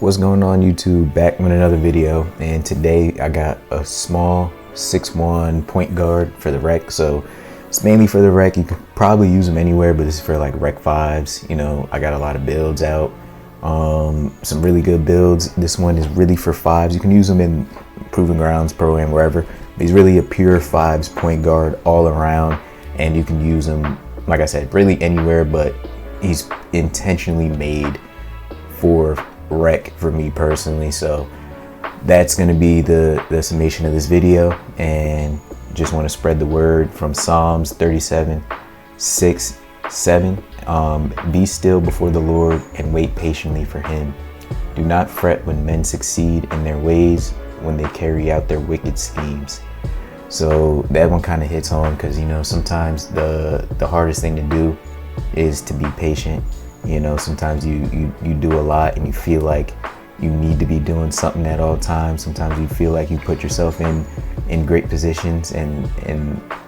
What's going on, YouTube? Back with another video, and today I got a small 6'1" point guard for the rec. So it's mainly for the rec. You can probably use them anywhere, but this is for like rec 5s. You know, I got a lot of builds out, some really good builds. This one is really for 5s. You can use them in Proving Grounds, Pro Am, wherever. But he's really a pure 5s point guard all around, and you can use him, like I said, really anywhere, but he's intentionally made for rec for me personally. So that's going to be the summation of this video, and just want to spread the word from Psalms 37:6-7. Be still before the Lord and wait patiently for him. Do not fret when men succeed in their ways, when they carry out their wicked schemes. So that one kind of hits home, because you know, sometimes the hardest thing to do is to be patient. You know, sometimes you do a lot and you feel like you need to be doing something at all times. Sometimes you feel like you put yourself in great positions, and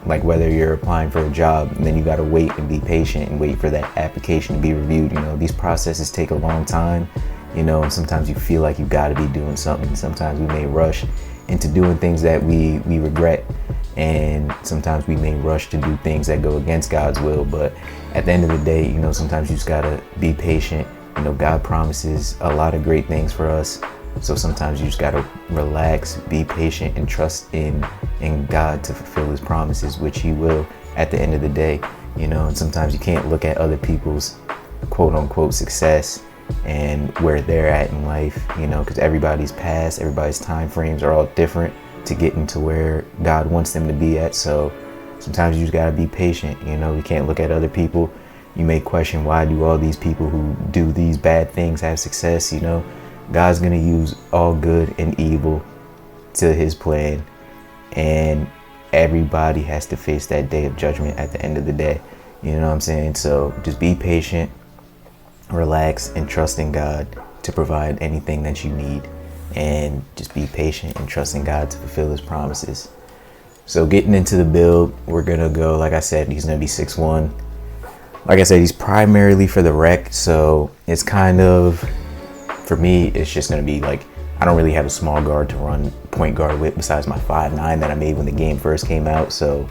like whether you're applying for a job, and then you got to wait and be patient and wait for that application to be reviewed. You know, these processes take a long time, you know, and sometimes you feel like you got to be doing something. Sometimes we may rush into doing things that we regret, and sometimes we may rush to do things that go against God's will. But at the end of the day, you know, sometimes you just gotta be patient. You know, God promises a lot of great things for us, so sometimes you just gotta relax, be patient, and trust in God to fulfill his promises, which he will at the end of the day. You know, and sometimes you can't look at other people's quote unquote success and where they're at in life, you know, because everybody's past, everybody's time frames are all different to getting to where God wants them to be at. So sometimes you just gotta be patient. You know, you can't look at other people. You may question, why do all these people who do these bad things have success? You know, God's gonna use all good and evil to his plan, and everybody has to face that day of judgment at the end of the day. You know what I'm saying? So just be patient, relax, and trust in God to provide anything that you need, and just be patient and trust in God to fulfill his promises. So getting into the build, we're gonna go, like I said, he's gonna be 6'1". Like I said, he's primarily for the rec, so it's kind of, for me, it's just gonna be like, I don't really have a small guard to run point guard with besides my 5'9" that I made when the game first came out. So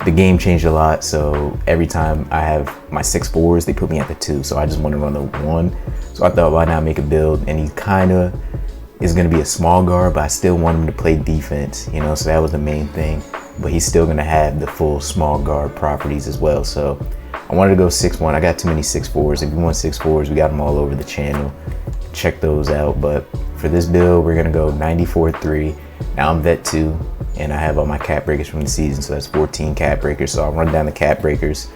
the game changed a lot, so every time I have my 6'4s, they put me at the 2, so I just want to run the 1. So I thought, why not make a build? And he kind of is going to be a small guard, but I still want him to play defense, you know, so that was the main thing. But he's still going to have the full small guard properties as well. So I wanted to go 6'1". I got too many 6'4s. If you want 6'4s, we got them all over the channel. Check those out. But for this build, we're going to go 94-3. Now I'm vet 2, and I have all my cap breakers from the season, so that's 14 cap breakers. So I'll run down the cap breakers.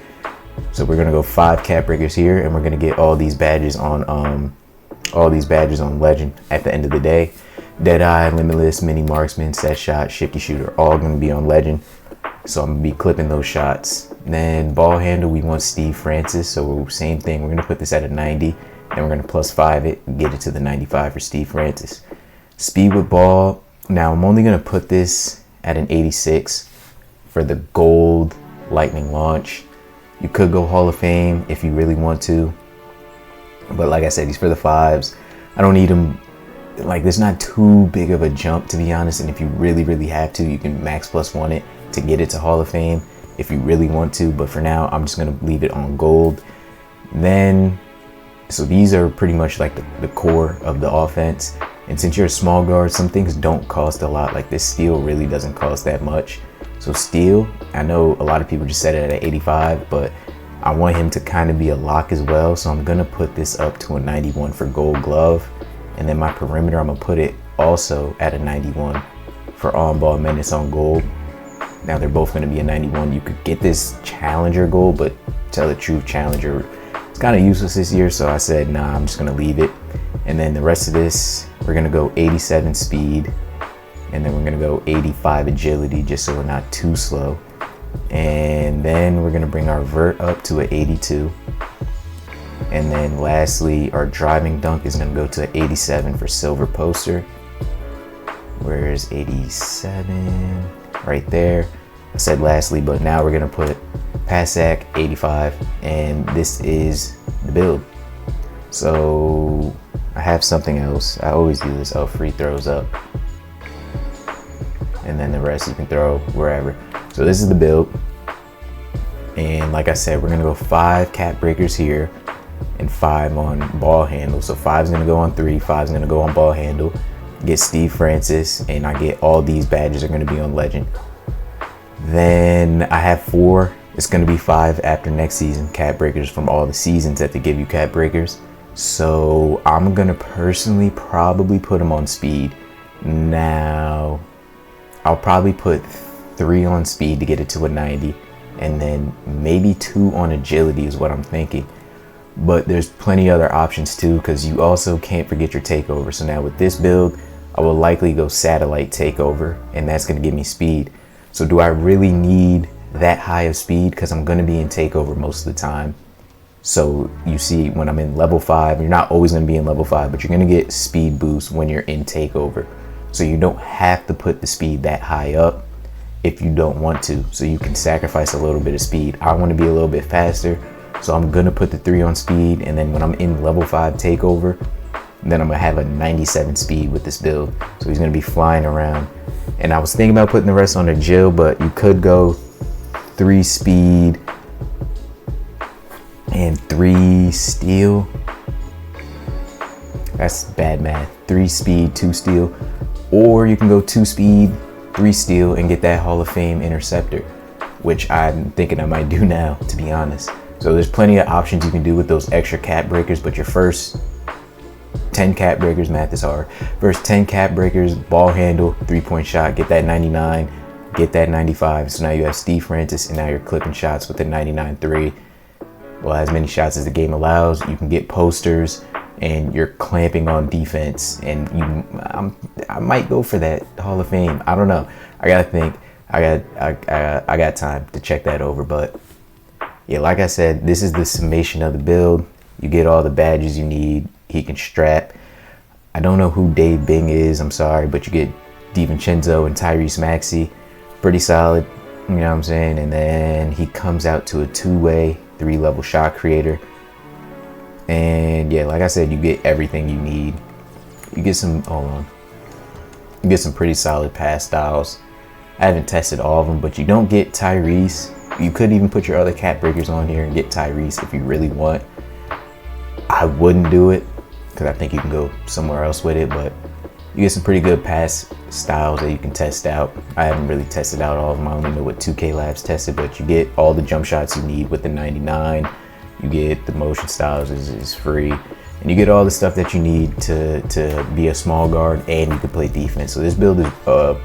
So we're going to go 5 cap breakers here, and we're going to get all these badges on Legend at the end of the day. Deadeye, Limitless, Mini Marksman, Set Shot, Shifty Shooter, all going to be on Legend. So I'm going to be clipping those shots. Then ball handle, we want Steve Francis. So same thing, we're going to put this at a 90, and we're going to +5 it and get it to the 95 for Steve Francis. Speed with ball, now I'm only going to put this at an 86 for the gold lightning launch. You could go Hall of Fame if you really want to, but like I said, he's for the 5s. I don't need him, like, there's not too big of a jump, to be honest. And if you really have to, you can max +1 it to get it to Hall of Fame if you really want to, but for now I'm just going to leave it on gold. Then, so these are pretty much like the core of the offense. And since you're a small guard, some things don't cost a lot. Like this steel really doesn't cost that much. So steel, I know a lot of people just set it at 85, but I want him to kind of be a lock as well. So I'm going to put this up to a 91 for gold glove. And then my perimeter, I'm going to put it also at a 91 for on-ball menace on gold. Now they're both going to be a 91. You could get this Challenger gold, but tell the truth, Challenger, it's kind of useless this year. So I said, nah, I'm just going to leave it. And then the rest of this, we're going to go 87 speed. And then we're going to go 85 agility, just so we're not too slow. And then we're going to bring our vert up to an 82. And then lastly, our driving dunk is going to go to an 87 for silver poster. Where's 87? Right there. I said lastly, but now we're going to put Passac 85, and this is the build. So I have something else. I always do this. Oh, free throws up. And then the rest you can throw wherever. So this is the build. And like I said, we're gonna go 5 cap breakers here and 5 on ball handle. So 5 is gonna go on 3, 5 is gonna go on ball handle. Get Steve Francis, and I get all these badges are gonna be on legend. Then I have 4. It's gonna be 5 after next season, cap breakers from all the seasons that they give you cap breakers. So I'm gonna personally probably put them on speed. Now, I'll probably put 3 on speed to get it to a 90, and then maybe 2 on agility is what I'm thinking. But there's plenty other options too, because you also can't forget your takeover. So now with this build, I will likely go satellite takeover, and that's going to give me speed. So do I really need that high of speed? Because I'm going to be in takeover most of the time. So you see, when I'm in level 5, you're not always going to be in level 5, but you're going to get speed boost when you're in takeover. So you don't have to put the speed that high up if you don't want to. So you can sacrifice a little bit of speed. I want to be a little bit faster, so I'm going to put the 3 on speed. And then when I'm in level 5 takeover, then I'm going to have a 97 speed with this build. So he's going to be flying around. And I was thinking about putting the rest on agile, but you could go 3 speed and 3 steel. That's bad math. 3 speed, 2 steel. Or you can go 2 speed, 3 steel and get that Hall of Fame interceptor, which I'm thinking I might do now, to be honest. So there's plenty of options you can do with those extra cap breakers, but your first 10 cap breakers, math is hard. First 10 cap breakers, ball handle, 3-point shot, get that 99, get that 95. So now you have Steve Francis, and now you're clipping shots with the 99-3. Well, as many shots as the game allows. You can get posters, and you're clamping on defense, and I might go for that Hall of Fame. I don't know. I gotta think. I got time to check that over. But yeah, like I said, this is the summation of the build. You get all the badges you need. He can strap. I don't know who Dave Bing is. I'm sorry, but you get DiVincenzo and Tyrese Maxey. Pretty solid. You know what I'm saying? And then he comes out to a 2-way, 3-level shot creator. And yeah, like I said, you get everything you need. You get some, you get some pretty solid pass styles. I haven't tested all of them, but you don't get Tyrese. You could even put your other cap breakers on here and get Tyrese if you really want. I wouldn't do it because I think you can go somewhere else with it, but you get some pretty good pass styles that you can test out. I haven't really tested out all of them. I only know what 2K Labs tested, but you get all the jump shots you need with the 99. You get the motion styles is free, and you get all the stuff that you need to be a small guard, and you can play defense. So this build is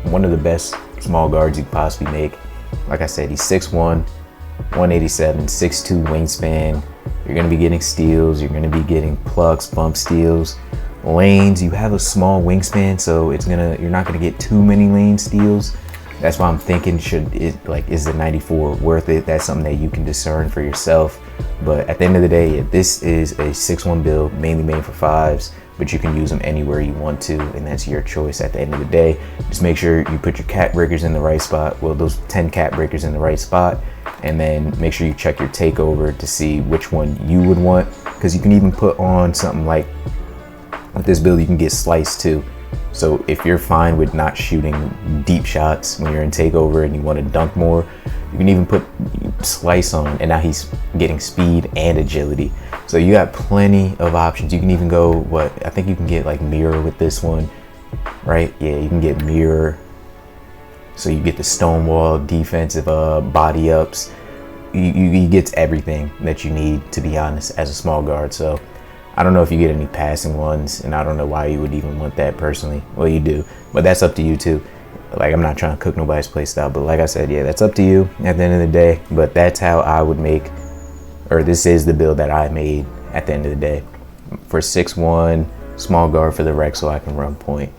one of the best small guards you could possibly make. Like I said, he's 6'1", 187, 6'2" wingspan. You're going to be getting steals. You're going to be getting plucks, bump steals, lanes. You have a small wingspan, so you're not going to get too many lane steals. That's why I'm thinking, is the 94 worth it? That's something that you can discern for yourself. But at the end of the day, yeah, this is a 6-1 build, mainly made for 5s, but you can use them anywhere you want to, and that's your choice at the end of the day. Just make sure you put your cap breakers in the right spot. Well, those 10 cap breakers in the right spot, and then make sure you check your takeover to see which one you would want, because you can even put on something like, with this build, you can get sliced too. So if you're fine with not shooting deep shots when you're in takeover and you want to dunk more, you can even put slice on, and now he's getting speed and agility. So you got plenty of options. You can even go, I think you can get like mirror with this one, right? Yeah, you can get mirror. So you get the stonewall, defensive body ups. You get everything that you need, to be honest, as a small guard. So I don't know if you get any passing ones, and I don't know why you would even want that personally. Well, you do, but that's up to you too. Like, I'm not trying to cook nobody's play style, but like I said, yeah, that's up to you at the end of the day. But that's how I would make, or this is the build that I made at the end of the day. For 6'1", small guard for the rec, so I can run point.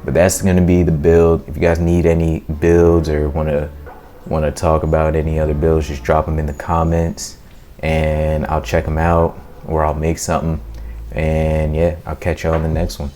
But that's gonna be the build. If you guys need any builds or wanna talk about any other builds, just drop them in the comments, and I'll check them out, or I'll make something. And yeah, I'll catch you on the next one.